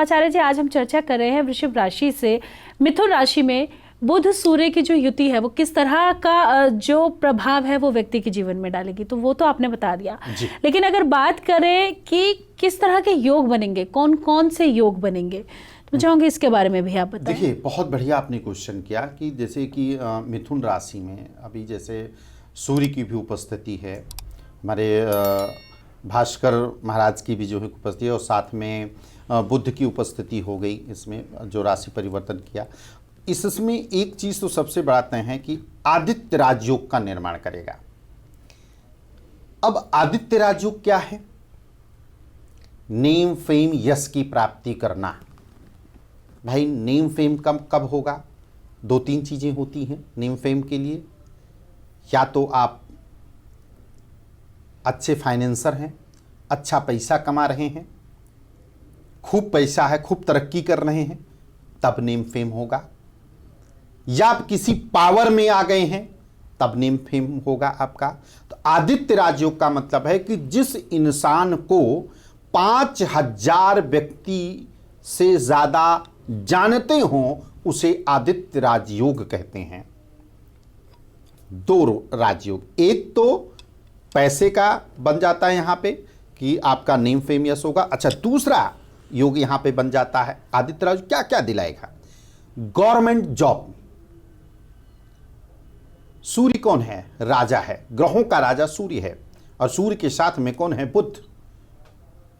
आचार्य जी, आज हम चर्चा कर रहे हैं वृषभ राशि से मिथुन राशि में बुध सूर्य की जो युति है वो किस तरह का जो प्रभाव है वो व्यक्ति के जीवन में डालेगी, तो वो तो आपने बता दिया। लेकिन अगर बात करें कि किस तरह के योग बनेंगे, कौन कौन से योग बनेंगे, तो चाहूंगी इसके बारे में भी आप बताएं। देखिए, बहुत बढ़िया आपने क्वेश्चन किया कि जैसे कि मिथुन राशि में अभी जैसे सूर्य की भी उपस्थिति है, हमारे भास्कर महाराज की भी जो है उपस्थिति है, और साथ में बुध की उपस्थिति हो गई इसमें जो राशि परिवर्तन किया। इसमें एक चीज़ तो सबसे बड़ा तय है कि आदित्य राजयोग का निर्माण करेगा। अब आदित्य राजयोग क्या है? नेम फेम यश की प्राप्ति करना। भाई नेम फेम कब होगा? दो तीन चीज़ें होती हैं नेम फेम के लिए। या तो आप अच्छे फाइनेंसर हैं, अच्छा पैसा कमा रहे हैं, खूब पैसा है, खूब तरक्की कर रहे हैं, तब नेम फेम होगा। या आप किसी पावर में आ गए हैं, तब नेम फेम होगा आपका। तो आदित्य राजयोग का मतलब है कि जिस इंसान को 5000 व्यक्ति से ज्यादा जानते हों उसे आदित्य राजयोग कहते हैं। दो राजयोग, एक तो पैसे का बन जाता है यहां पे कि आपका नेम फेम यश होगा। अच्छा, दूसरा योग यहां पे बन जाता है आदित्य राजयोग क्या क्या दिलाएगा? Government job. सूर्य कौन है? राजा है, ग्रहों का राजा सूर्य है, और सूर्य के साथ में कौन है? बुध,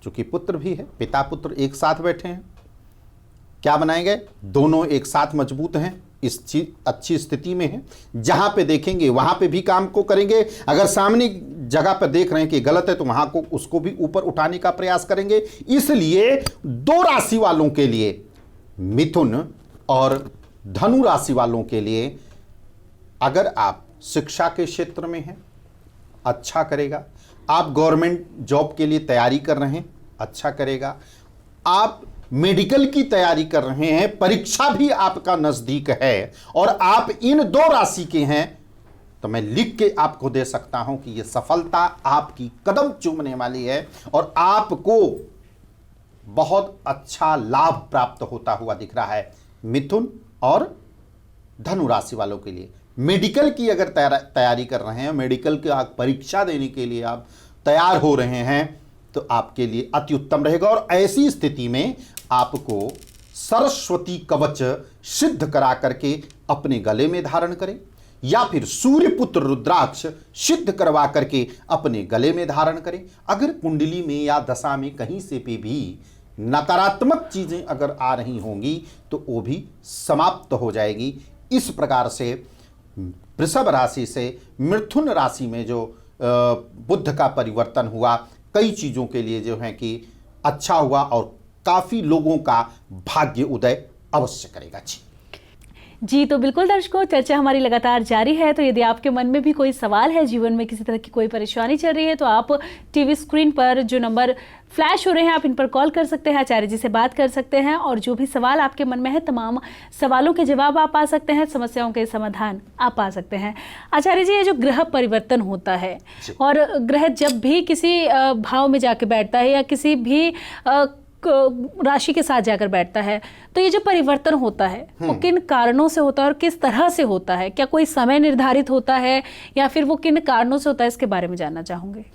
जो कि पुत्र भी है। पिता पुत्र एक साथ बैठे हैं, क्या बनाएंगे? दोनों एक साथ मजबूत हैं, अच्छी स्थिति में है। जहां पे देखेंगे वहां पे भी काम को करेंगे। अगर सामने जगह पर देख रहे हैं कि गलत है तो वहां को उसको भी ऊपर उठाने का प्रयास करेंगे। इसलिए दो राशि वालों के लिए, मिथुन और धनु राशि वालों के लिए, अगर आप शिक्षा के क्षेत्र में हैं, अच्छा करेगा। आप गवर्नमेंट जॉब के लिए तैयारी कर रहे हैं, अच्छा करेगा। आप मेडिकल की तैयारी कर रहे हैं, परीक्षा भी आपका नजदीक है, और आप इन दो राशि के हैं, तो मैं लिख के आपको दे सकता हूं कि यह सफलता आपकी कदम चूमने वाली है और आपको बहुत अच्छा लाभ प्राप्त होता हुआ दिख रहा है। मिथुन और धनु राशि वालों के लिए मेडिकल की अगर तैयारी कर रहे हैं, मेडिकल की परीक्षा देने के लिए आप तैयार हो रहे हैं, तो आपके लिए अति उत्तम रहेगा। और ऐसी स्थिति में आपको सरस्वती कवच सिद्ध करा करके अपने गले में धारण करें, या फिर सूर्यपुत्र रुद्राक्ष सिद्ध करवा करके अपने गले में धारण करें। अगर कुंडली में या दशा में कहीं से भी नकारात्मक चीजें अगर आ रही होंगी तो वो भी समाप्त हो जाएगी। इस प्रकार से वृषभ राशि से मिथुन राशि में जो बुध का परिवर्तन हुआ, कई चीजों के लिए जो है कि अच्छा हुआ, और काफी लोगों का भाग्य उदय अवश्य करेगा। जी, तो बिल्कुल दर्शकों, चर्चा हमारी लगातार जारी है। तो यदि आपके मन में भी कोई सवाल है, जीवन में किसी तरह की कोई परेशानी चल रही है, तो आप टीवी स्क्रीन पर जो नंबर फ्लैश हो रहे हैं आप इन पर कॉल कर सकते हैं, आचार्य जी से बात कर सकते हैं, और जो भी सवाल आपके मन में है तमाम सवालों के जवाब आप पा सकते हैं, समस्याओं के समाधान आप पा सकते हैं। आचार्य जी, ये जो ग्रह परिवर्तन होता है और ग्रह जब भी किसी भाव में जाके बैठता है या किसी भी राशि के साथ जाकर बैठता है, तो ये जो परिवर्तन होता है वो किन कारणों से होता है और किस तरह से होता है? क्या कोई समय निर्धारित होता है या फिर वो किन कारणों से होता है, इसके बारे में जानना चाहूंगे।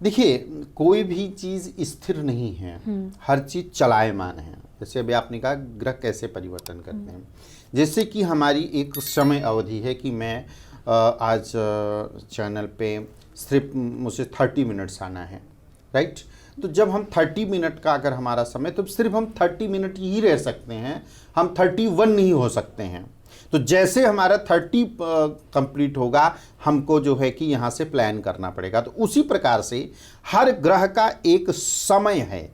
देखिए, कोई भी चीज स्थिर नहीं है, हर चीज चलायमान है। जैसे अभी आपने कहा ग्रह कैसे परिवर्तन करते हैं, जैसे कि हमारी एक समय अवधि है कि मैं आज चैनल पे सिर्फ मुझे 30 मिनट्स आना है, राइट। तो जब हम 30 मिनट का अगर हमारा समय, तो सिर्फ हम 30 मिनट ही रह सकते हैं, हम 31 नहीं हो सकते हैं। तो जैसे हमारा 30 कंप्लीट होगा, हमको जो है कि यहाँ से प्लान करना पड़ेगा। तो उसी प्रकार से हर ग्रह का एक समय है,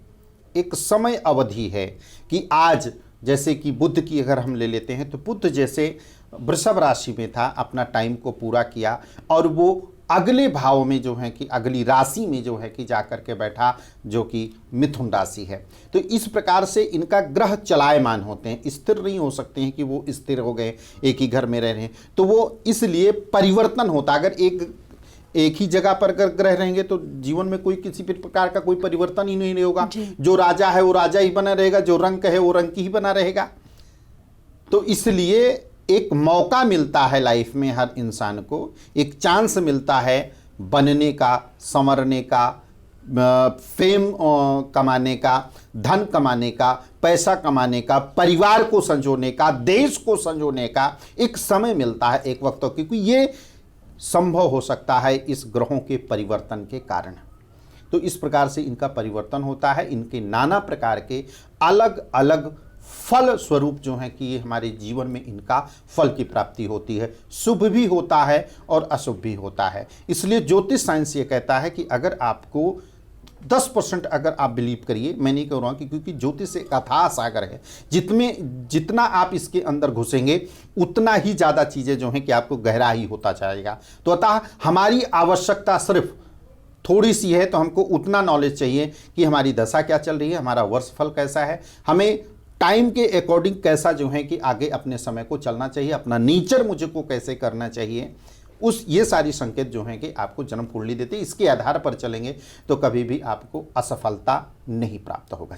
एक समय अवधि है कि आज जैसे कि बुध की अगर हम ले लेते हैं, तो बुध जैसे वृषभ राशि में था, अपना टाइम को पूरा किया, और वो अगले भाव में जो है कि अगली राशि में जो है कि जाकर के बैठा, जो कि मिथुन राशि है। तो इस प्रकार से इनका ग्रह चलायमान होते हैं, स्थिर नहीं हो सकते हैं कि वो स्थिर हो गए, एक ही घर में रह रहे हैं। तो वो इसलिए परिवर्तन होता, अगर एक ही जगह पर अगर ग्रह रहेंगे तो जीवन में कोई किसी भी प्रकार का कोई परिवर्तन ही नहीं होगा। जो राजा है वो राजा ही बना रहेगा, जो रंक है वो रंक ही बना रहेगा। तो इसलिए एक मौका मिलता है लाइफ में, हर इंसान को एक चांस मिलता है बनने का, संवरने का, फेम कमाने का, धन कमाने का, पैसा कमाने का, परिवार को संजोने का, देश को संजोने का एक समय मिलता है, एक वक्त, क्योंकि ये संभव हो सकता है इस ग्रहों के परिवर्तन के कारण। तो इस प्रकार से इनका परिवर्तन होता है, इनके नाना प्रकार के अलग अलग फल स्वरूप जो है कि ये हमारे जीवन में इनका फल की प्राप्ति होती है। शुभ भी होता है और अशुभ भी होता है। इसलिए ज्योतिष साइंस ये कहता है कि अगर आपको 10% अगर आप बिलीव करिए, मैं नहीं कह रहा हूँ कि, क्योंकि ज्योतिष एक अथाह सागर है, जितना आप इसके अंदर घुसेंगे उतना ही ज़्यादा चीज़ें जो हैं कि आपको गहराई होता जाएगा। तो अतः हमारी आवश्यकता सिर्फ थोड़ी सी है, तो हमको उतना नॉलेज चाहिए कि हमारी दशा क्या चल रही है, हमारा वर्षफल कैसा है, हमें टाइम के अकॉर्डिंग कैसा जो है कि आगे अपने समय को चलना चाहिए, अपना नेचर मुझको कैसे करना चाहिए, ये सारी संकेत जो हैं कि आपको जन्म कुंडली देते हैं। इसके आधार पर चलेंगे तो कभी भी आपको असफलता नहीं प्राप्त होगा।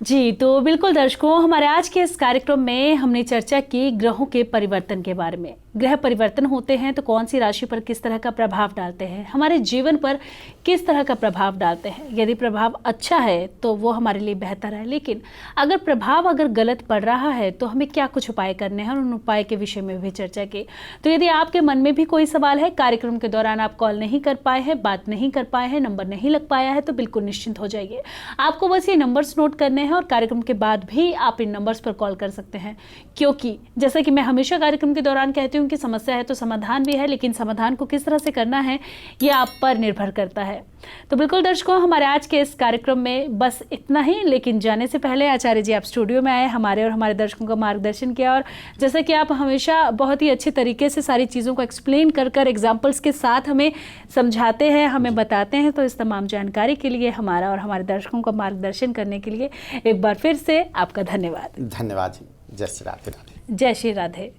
जी, तो बिल्कुल दर्शकों, हमारे आज के इस कार्यक्रम में हमने चर्चा की ग्रहों के परिवर्तन के बारे में। ग्रह परिवर्तन होते हैं तो कौन सी राशि पर किस तरह का प्रभाव डालते हैं, हमारे जीवन पर किस तरह का प्रभाव डालते हैं। यदि प्रभाव अच्छा है तो वो हमारे लिए बेहतर है, लेकिन अगर प्रभाव गलत पड़ रहा है तो हमें क्या कुछ उपाय करने हैं, उन उपाय के विषय में भी चर्चा की। तो यदि आपके मन में भी कोई सवाल है, कार्यक्रम के दौरान आप कॉल नहीं कर पाए हैं, बात नहीं कर पाए हैं, नंबर नहीं लग पाया है, तो बिल्कुल निश्चिंत हो जाइए। आपको बस ये नंबर्स नोट करने हैं और कार्यक्रम के बाद भी आप इन नंबर्स पर कॉल कर सकते हैं, क्योंकि जैसा कि मैं हमेशा कार्यक्रम के दौरान कहती हूँ कि समस्या है तो समाधान भी है, लेकिन समाधान को किस तरह से करना है ये आप पर निर्भर करता है। तो बिल्कुल दर्शकों, हमारे आज के इस कार्यक्रम में बस इतना ही, लेकिन जाने से पहले आचार्य जी आप स्टूडियो में आए, हमारे और हमारे दर्शकों का मार्गदर्शन किया, और जैसा कि आप हमेशा बहुत ही अच्छे तरीके से सारी चीज़ों को एक्सप्लेन कर एग्जाम्पल्स के साथ हमें समझाते हैं, हमें बताते हैं। तो इस तमाम जानकारी के लिए, हमारा और हमारे दर्शकों का मार्गदर्शन करने के लिए एक बार फिर से आपका धन्यवाद। धन्यवाद जी। जय श्री राधे। जय श्री राधे।